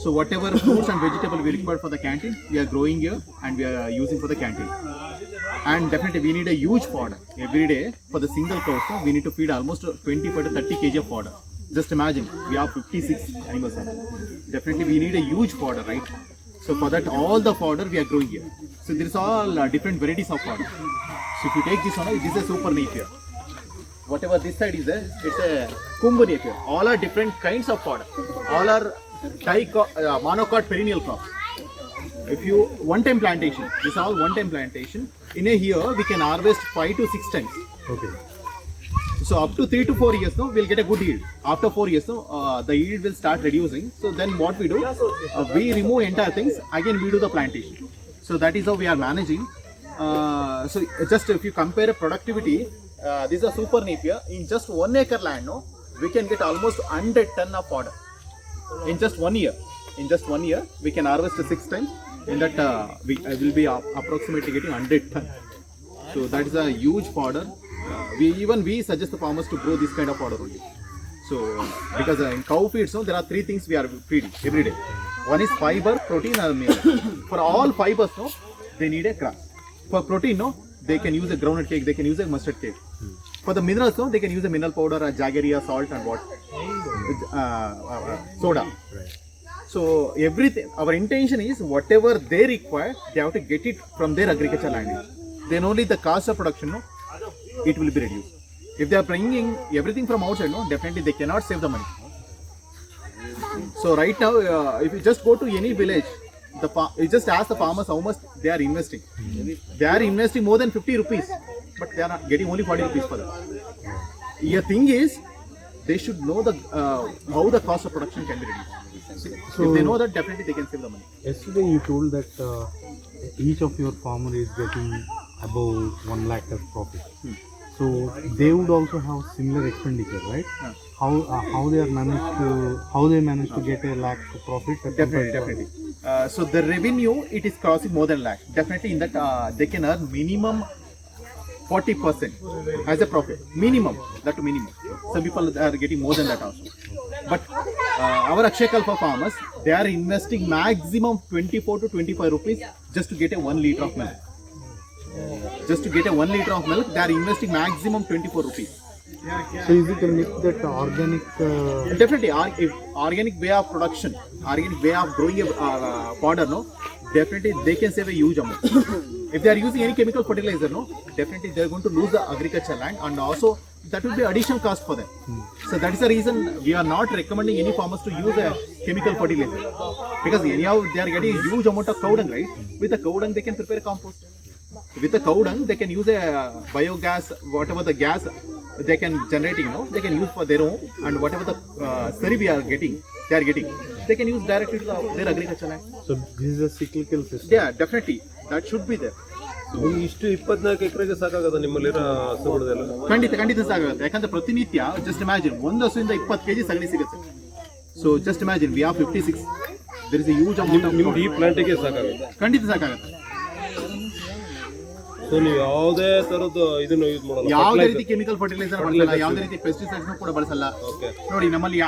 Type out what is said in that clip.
So whatever fruits and vegetable we require for the canteen, we are growing here and we are using for the canteen. And definitely we need a huge fodder every day for the single cow. So we need to feed almost 25 to 30 kg of fodder. Just imagine, we have 56 animals. Definitely we need a huge fodder, right? So for that, all the fodder we are growing here. So there is all different varieties of fodder. So if you take this one, this is a super Napier. Whatever this side is there, it's a Kumbu Napier. All are different kinds of fodder. All are monocot perennial crops. If you one-time plantation, this is all one-time plantation. In a year, we can harvest 5 to 6 times. Okay. So up to 3 to 4 years, no, we'll get a good yield. After 4 years, no, the yield will start reducing. So then what we do, we remove entire things. Again, we do the plantation. So that is how we are managing. So just if you compare a productivity, this is a super Napier. In just 1 acre land, no, we can get almost 100 ton of fodder. In just 1 year. In just 1 year, we can harvest 6 times. In that, we will be approximately getting 100 ton. So that is a huge fodder. We suggest the farmers to grow this kind of fodder only. So because in cow feeds, no, there are 3 things we are feeding every day. One is fiber, protein, and mineral. For all fibers, no, they need a grass. For protein, no, they can use a groundnut cake, they can use a mustard cake. For the minerals, no, they can use a mineral powder, a jaggery, salt, and what? Soda. So everything, our intention is whatever they require, they have to get it from their agricultural land. Then only the cost of production, no, it will be reduced. If they are bringing everything from outside, no, definitely they cannot save the money. So right now, if you just go to any village, you just ask the farmers how much they are investing. They are investing more than 50 rupees, but they are not getting only 40 rupees for that. The thing is, they should know the how the cost of production can be reduced. So if they know that, definitely they can save the money. Yesterday you told that each of your farmer is getting above 1 lakh as profit. So they would also have similar expenditure, right? How they managed to get a lakh profit? Definitely. So the revenue, it is crossing more than lakh. Definitely in that they can earn minimum 40% as a profit. Minimum, that to minimum. Some people are getting more than that also. But our Akshay Kalpa farmers, they are investing maximum 24 to 25 rupees just to get a 1 liter of milk. Just to get a 1 liter of milk, they are investing maximum 24 rupees. So is it a myth that organic... Definitely, if organic way of production, organic way of growing a fodder, no, definitely they can save a huge amount. If they are using any chemical fertilizer, no, definitely they are going to lose the agricultural land, and also that will be additional cost for them. So that is the reason we are not recommending any farmers to use a chemical fertilizer, because anyhow they are getting a huge amount of cow dung, right? With the cow dung they can prepare a compost. With the cow dung they can use a biogas, whatever the gas they can generating, no, they can use for their own, and whatever the slurry they are getting, they can use directly to their agricultural land. So this is a cyclical system. Yeah, definitely that should be there. ಇಷ್ಟು 24 ಎಕರೆಗೆ ಸಾಕಾಗದ ನಿಮ್ಮಲ್ಲಿರೋ ಹಸುಗಳದೆಲ್ಲ? ಖಂಡಿತ ಸಾಕಾಗುತ್ತೆ. ಯಾಕಂದ್ರೆ ಪ್ರತಿನಿತ್ಯ just imagine 1 ಹಸುವಿಂದ 20 kg ಸಗಣಿ ಸಿಗುತ್ತೆ. So just imagine we have 56. There is a huge amount of ನಿಮ್ಗೆ ಈ ಪ್ಲಾಂಟಿಗೆ ಸಾಕಾಗುತ್ತೆ? ಖಂಡಿತ ಸಾಕಾಗುತ್ತೆ. ಸೊ ನೀವು ಯಾವುದೇ ತರದ್ದು ಇದನ್ನು ಯೂಸ್ ಮಾಡಲ್ಲ? ಯಾವುದೇ ರೀತಿ ಕೆಮಿಕಲ್ ಫರ್ಟಿಲೈಸರ್ ಬಳಸಲ್ಲ, ಯಾವುದೇ ರೀತಿ ಪೆಸ್ಟಿಸೈಡ್ಸ್ ಕೂಡ ಬಳಸಲ್ಲ. ನೋಡಿ ನಮ್ಮಲ್ಲಿ